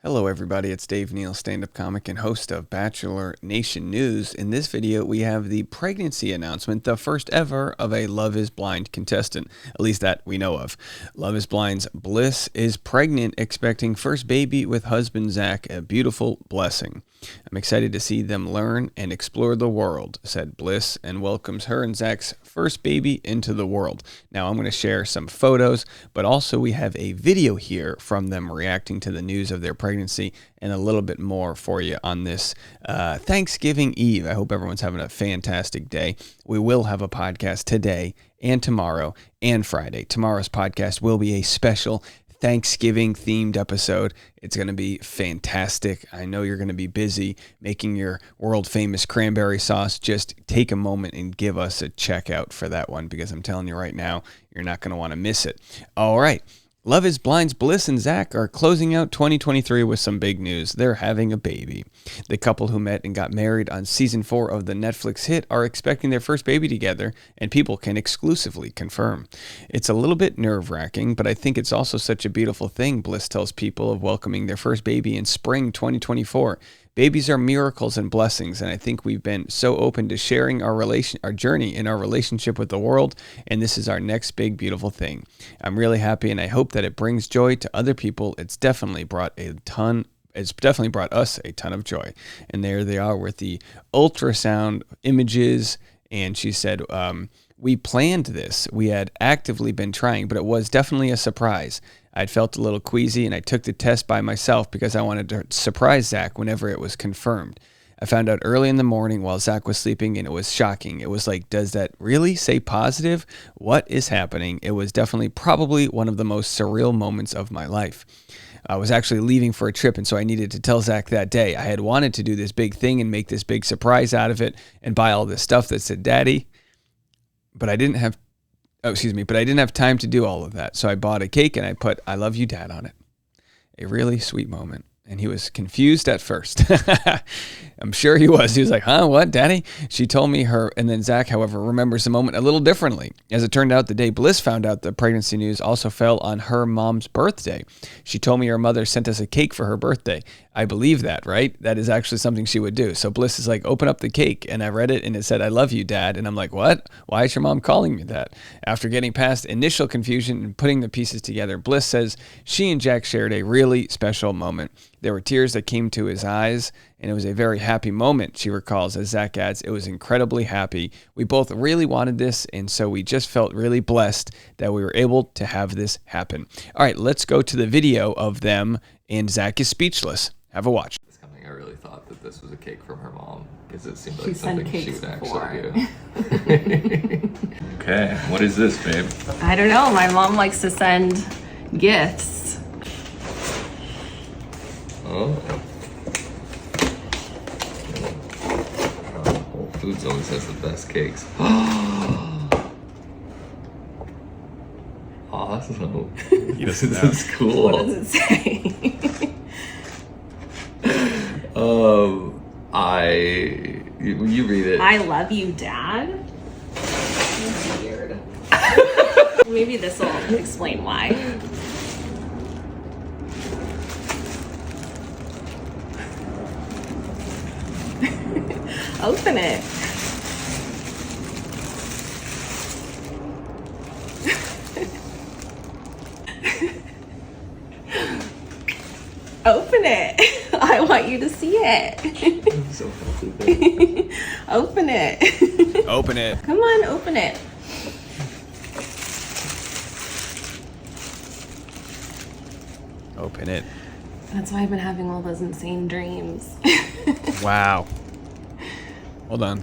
Hello everybody, it's Dave Neal, stand-up comic and host of Bachelor Nation News. In this video, we have the pregnancy announcement, the first ever of a Love is Blind contestant, at least that we know of. Love is Blind's Bliss is pregnant, expecting first baby with husband Zack, a beautiful blessing. I'm excited to see them learn and explore the world, said Bliss, and welcomes her and Zack's first baby into the world. Now I'm going to share some photos, but also we have a video here from them reacting to the news of their pregnancy and a little bit more for you on this Thanksgiving Eve. I hope everyone's having a fantastic day. We will have a podcast today and tomorrow and Friday. Tomorrow's podcast will be a special Thanksgiving themed episode. It's going to be fantastic. I know you're going to be busy making your world famous cranberry sauce. Just take a moment and give us a check out for that one, because I'm telling you right now, you're not going to want to miss it. All right. Love is Blind's Bliss and Zack are closing out 2023 with some big news. They're having a baby. The couple who met and got married on season 4 of the Netflix hit are expecting their first baby together, and people can exclusively confirm. It's a little bit nerve-wracking, but I think it's also such a beautiful thing, Bliss tells people, of welcoming their first baby in spring 2024. Babies are miracles and blessings, and I think we've been so open to sharing our journey in our relationship with the world, and this is our next big, beautiful thing. I'm really happy, and I hope that it brings joy to other people. It's definitely brought us a ton of joy. And there they are with the ultrasound images, and she said, we planned this. We had actively been trying, but it was definitely a surprise. I'd felt a little queasy, and I took the test by myself because I wanted to surprise Zack whenever it was confirmed. I found out early in the morning while Zack was sleeping, and it was shocking. It was like, does that really say positive? What is happening? It was definitely probably one of the most surreal moments of my life. I was actually leaving for a trip, and so I needed to tell Zack that day. I had wanted to do this big thing and make this big surprise out of it and buy all this stuff that said Daddy, but I didn't have time to do all of that. So I bought a cake and I put "I love you, Dad" on it. A really sweet moment. And he was confused at first. I'm sure he was. He was like, huh, what, Daddy? She told me her, and then Zack, however, remembers the moment a little differently. As it turned out, the day Bliss found out the pregnancy news also fell on her mom's birthday. She told me her mother sent us a cake for her birthday. I believe that, right? That is actually something she would do. So Bliss is like, open up the cake. And I read it and it said, "I love you, Dad." And I'm like, what? Why is your mom calling me that? After getting past initial confusion and putting the pieces together, Bliss says she and Jack shared a really special moment. There were tears that came to his eyes, and it was a very happy moment, she recalls. As Zack adds, it was incredibly happy. We both really wanted this, and so we just felt really blessed that we were able to have this happen. All right, let's go to the video of them, and Zack is speechless. Have a watch. I really thought that this was a cake from her mom, because it seemed She like sent something she cakes would before. actually do. Okay, what is this, babe? I don't know. My mom likes to send gifts. Oh. Whole Foods always has the best cakes. Awesome. This is cool. What does it say? You read it. I love you, Dad. That's weird. Maybe this will explain why. Open it. Open it. I want you to see it. I'm so healthy, babe. Open it. Open it. Come on, open it. Open it. That's why I've been having all those insane dreams. Wow. Hold on.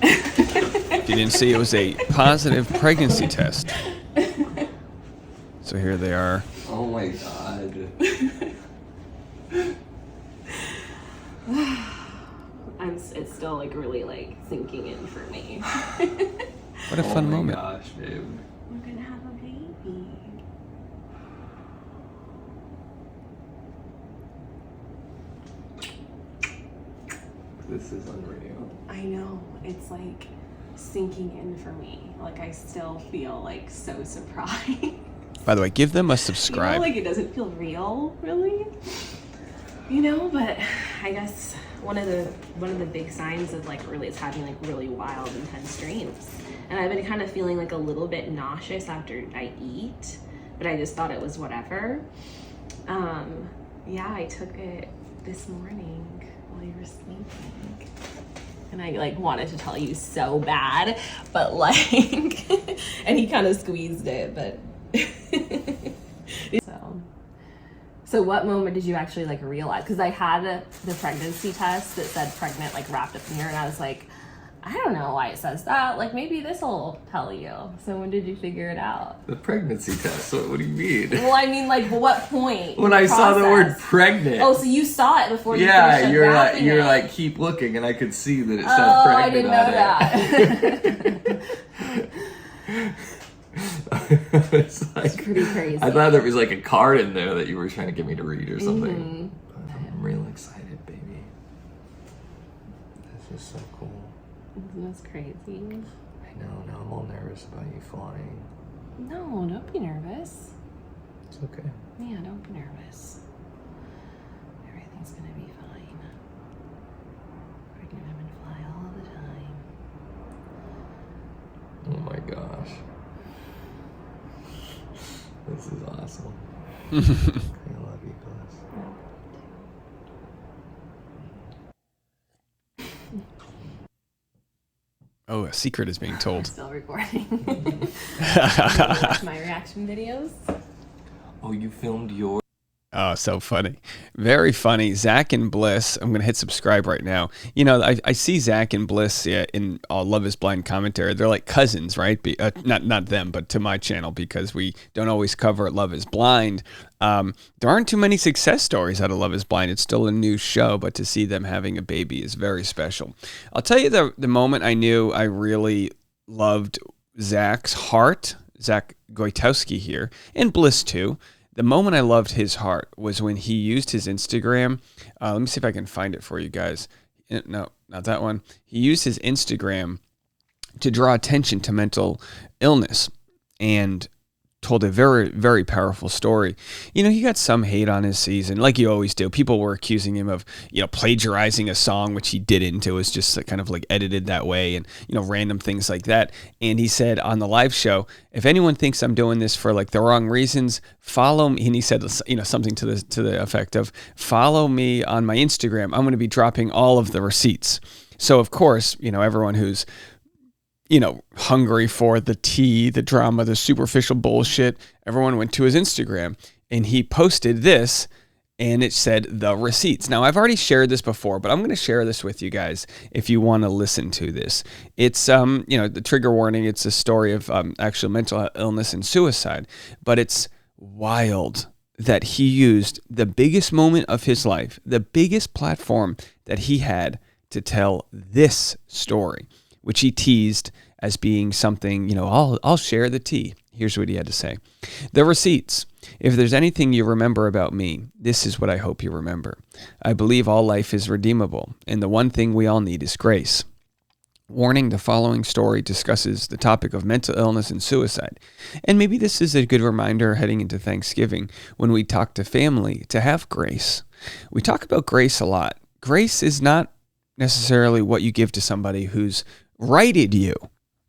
If you didn't see, it was a positive pregnancy test. So here they are. Oh my god. It's still like really like sinking in for me. What a fun moment. Oh my gosh, babe. We're gonna have a baby. This is unreal. I know. It's like sinking in for me. Like I still feel like so surprised. By the way, give them a You subscribe. know, like it doesn't feel real, really. But I guess one of the big signs of like really it's having like really wild, intense dreams. And I've been kind of feeling like a little bit nauseous after I eat, but I just thought it was whatever. Yeah, I took it this morning while you were sleeping. And I like wanted to tell you so bad, but like, and he kind of squeezed it, but. So what moment did you actually like realize? Because I had the pregnancy test that said pregnant like wrapped up in here, and I was like, I don't know why it says that. Like maybe this will tell you. So when did you figure it out? The pregnancy test. What do you mean? Well, I mean, like what point? When I saw the word pregnant. Oh, so you saw it before you yeah, finished you're unwrapping you're it. like keep looking, and I could see that it said Oh, I pregnant didn't know on that. It's like, It's pretty crazy. I thought there was like a card in there that you were trying to get me to read or something. I'm real excited, baby. This is so cool. That's crazy. I know. Now I'm all nervous about you flying. No, don't be nervous. It's okay. Yeah, don't be nervous. Everything's gonna be fine. Pregnant women fly all the time. Oh my gosh. This is awesome. I love you, Bliss. Oh, a secret is being told. Still recording. Watch my reaction videos. Oh, you filmed your... Oh, so funny. Very funny. Zack and Bliss. I'm going to hit subscribe right now. I see Zack and Bliss in Love is Blind commentary. They're like cousins, right? Not them, but to my channel, because we don't always cover Love is Blind. There aren't too many success stories out of Love is Blind. It's still a new show, but to see them having a baby is very special. I'll tell you the moment I knew I really loved Zack's heart, Zack Goitowski here, and Bliss too. The moment I loved his heart was when he used his Instagram. Let me see if I can find it for you guys. No, not that one. He used his Instagram to draw attention to mental illness and told a very, very powerful story. He got some hate on his season, like you always do. People were accusing him of, plagiarizing a song, which he didn't. It was just kind of like edited that way and, random things like that. And he said on the live show, if anyone thinks I'm doing this for like the wrong reasons, follow me. And he said, something to the effect of, follow me on my Instagram. I'm going to be dropping all of the receipts. So of course, everyone who's hungry for the tea, the drama, the superficial bullshit, everyone went to his Instagram and he posted this and it said the receipts. Now, I've already shared this before, but I'm going to share this with you guys if you want to listen to this. It's, the trigger warning, it's a story of actual mental illness and suicide, but it's wild that he used the biggest moment of his life, the biggest platform that he had to tell this story, which he teased as being something, I'll share the tea. Here's what he had to say. The receipts. If there's anything you remember about me, this is what I hope you remember. I believe all life is redeemable, and the one thing we all need is grace. Warning, the following story discusses the topic of mental illness and suicide. And maybe this is a good reminder heading into Thanksgiving when we talk to family to have grace. We talk about grace a lot. Grace is not necessarily what you give to somebody who's righted you.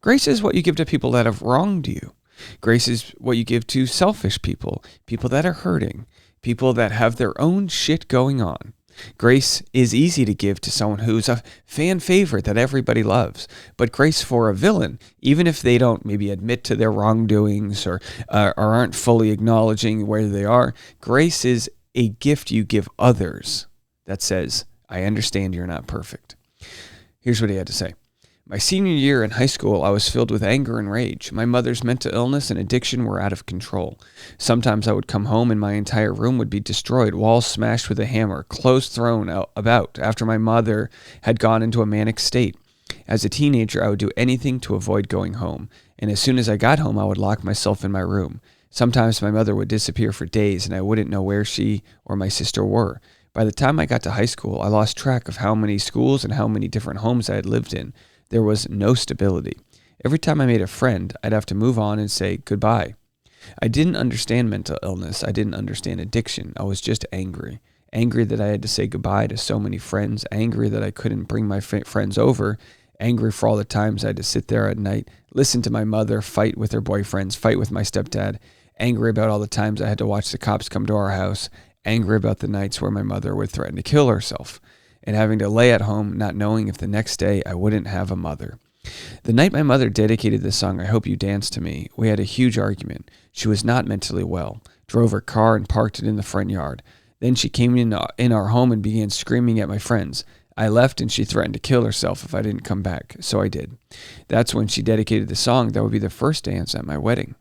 Grace is what you give to people that have wronged you. Grace is what you give to selfish people, people that are hurting, people that have their own shit going on. Grace is easy to give to someone who's a fan favorite that everybody loves. But grace for a villain, even if they don't maybe admit to their wrongdoings or aren't fully acknowledging where they are, grace is a gift you give others that says, I understand you're not perfect. Here's what he had to say. My senior year in high school, I was filled with anger and rage. My mother's mental illness and addiction were out of control. Sometimes I would come home and my entire room would be destroyed, walls smashed with a hammer, clothes thrown about after my mother had gone into a manic state. As a teenager, I would do anything to avoid going home, and as soon as I got home, I would lock myself in my room. Sometimes my mother would disappear for days, and I wouldn't know where she or my sister were. By the time I got to high school, I lost track of how many schools and how many different homes I had lived in. There was no stability. Every time I made a friend, I'd have to move on and say goodbye. I didn't understand mental illness. I didn't understand addiction. I was just angry. Angry that I had to say goodbye to so many friends. Angry that I couldn't bring my friends over. Angry for all the times I had to sit there at night, listen to my mother fight with her boyfriends, fight with my stepdad. Angry about all the times I had to watch the cops come to our house. Angry about the nights where my mother would threaten to kill herself. And having to lay at home, not knowing if the next day I wouldn't have a mother. The night my mother dedicated the song, I Hope You Dance to Me, we had a huge argument. She was not mentally well, drove her car and parked it in the front yard. Then she came in our home and began screaming at my friends. I left and she threatened to kill herself if I didn't come back, so I did. That's when she dedicated the song that would be the first dance at my wedding.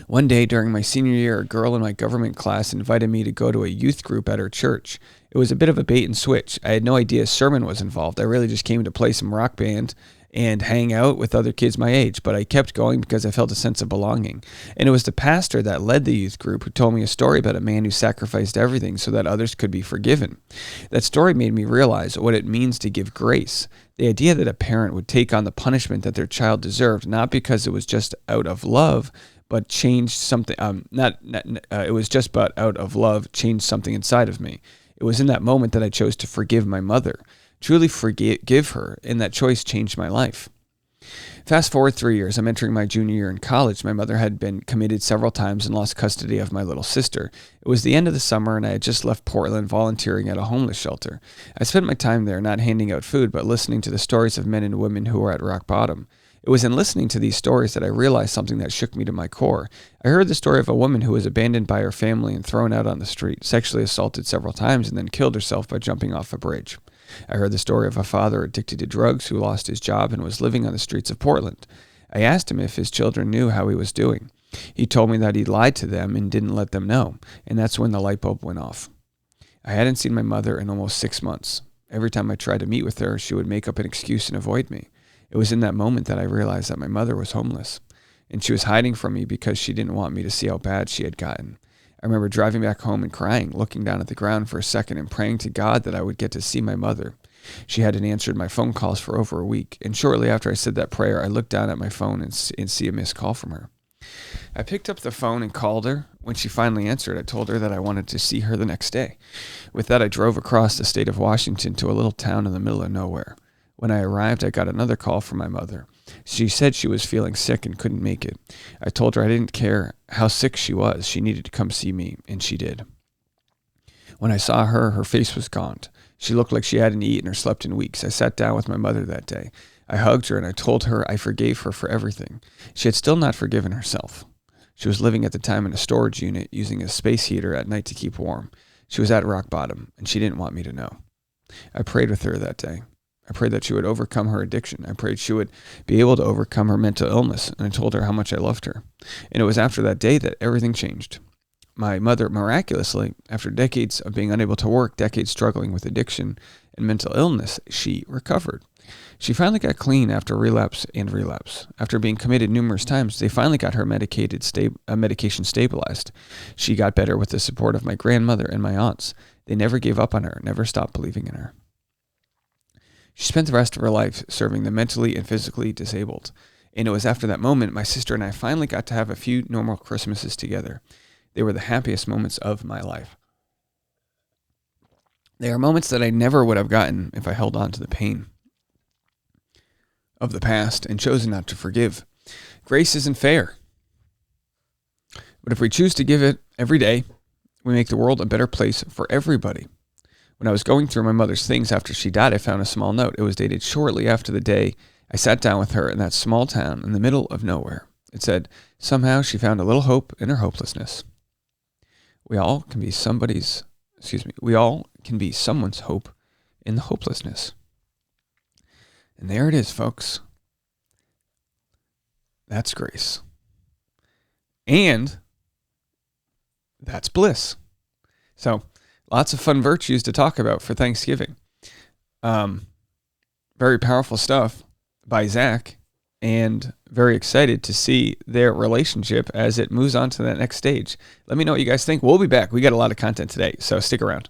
One day during my senior year, a girl in my government class invited me to go to a youth group at her church. It was a bit of a bait and switch. I had no idea a sermon was involved. I really just came to play some rock band and hang out with other kids my age, but I kept going because I felt a sense of belonging. And it was the pastor that led the youth group who told me a story about a man who sacrificed everything so that others could be forgiven. That story made me realize what it means to give grace. The idea that a parent would take on the punishment that their child deserved, not because it was just out of love, but changed something. It was just but out of love changed something inside of me. It was in that moment that I chose to forgive my mother, truly forgive her, and that choice changed my life. Fast forward 3 years, I'm entering my junior year in college. My mother had been committed several times and lost custody of my little sister. It was the end of the summer, and I had just left Portland volunteering at a homeless shelter. I spent my time there not handing out food, but listening to the stories of men and women who were at rock bottom. It was in listening to these stories that I realized something that shook me to my core. I heard the story of a woman who was abandoned by her family and thrown out on the street, sexually assaulted several times, and then killed herself by jumping off a bridge. I heard the story of a father addicted to drugs who lost his job and was living on the streets of Portland. I asked him if his children knew how he was doing. He told me that he lied to them and didn't let them know, and that's when the light bulb went off. I hadn't seen my mother in almost 6 months. Every time I tried to meet with her, she would make up an excuse and avoid me. It was in that moment that I realized that my mother was homeless, and she was hiding from me because she didn't want me to see how bad she had gotten. I remember driving back home and crying, looking down at the ground for a second and praying to God that I would get to see my mother. She hadn't answered my phone calls for over a week, and shortly after I said that prayer, I looked down at my phone and see a missed call from her. I picked up the phone and called her. When she finally answered, I told her that I wanted to see her the next day. With that, I drove across the state of Washington to a little town in the middle of nowhere. When I arrived, I got another call from my mother. She said she was feeling sick and couldn't make it. I told her I didn't care how sick she was. She needed to come see me, and she did. When I saw her, her face was gaunt. She looked like she hadn't eaten or slept in weeks. I sat down with my mother that day. I hugged her and I told her I forgave her for everything. She had still not forgiven herself. She was living at the time in a storage unit using a space heater at night to keep warm. She was at rock bottom, and she didn't want me to know. I prayed with her that day. I prayed that she would overcome her addiction. I prayed she would be able to overcome her mental illness, and I told her how much I loved her. And it was after that day that everything changed. My mother, miraculously, after decades of being unable to work, decades struggling with addiction and mental illness, she recovered. She finally got clean after relapse and relapse. After being committed numerous times, they finally got her medication stabilized. She got better with the support of my grandmother and my aunts. They never gave up on her, never stopped believing in her. She spent the rest of her life serving the mentally and physically disabled. And it was after that moment my sister and I finally got to have a few normal Christmases together. They were the happiest moments of my life. They are moments that I never would have gotten if I held on to the pain of the past and chosen not to forgive. Grace isn't fair. But if we choose to give it every day, we make the world a better place for everybody. When I was going through my mother's things after she died, I found a small note. It was dated shortly after the day I sat down with her in that small town in the middle of nowhere. It said, somehow she found a little hope in her hopelessness. We all can be someone's hope in the hopelessness. And there it is, folks. That's grace. And that's bliss. So, lots of fun virtues to talk about for Thanksgiving. Very powerful stuff by Zack, and very excited to see their relationship as it moves on to that next stage. Let me know what you guys think. We'll be back. We got a lot of content today, so stick around.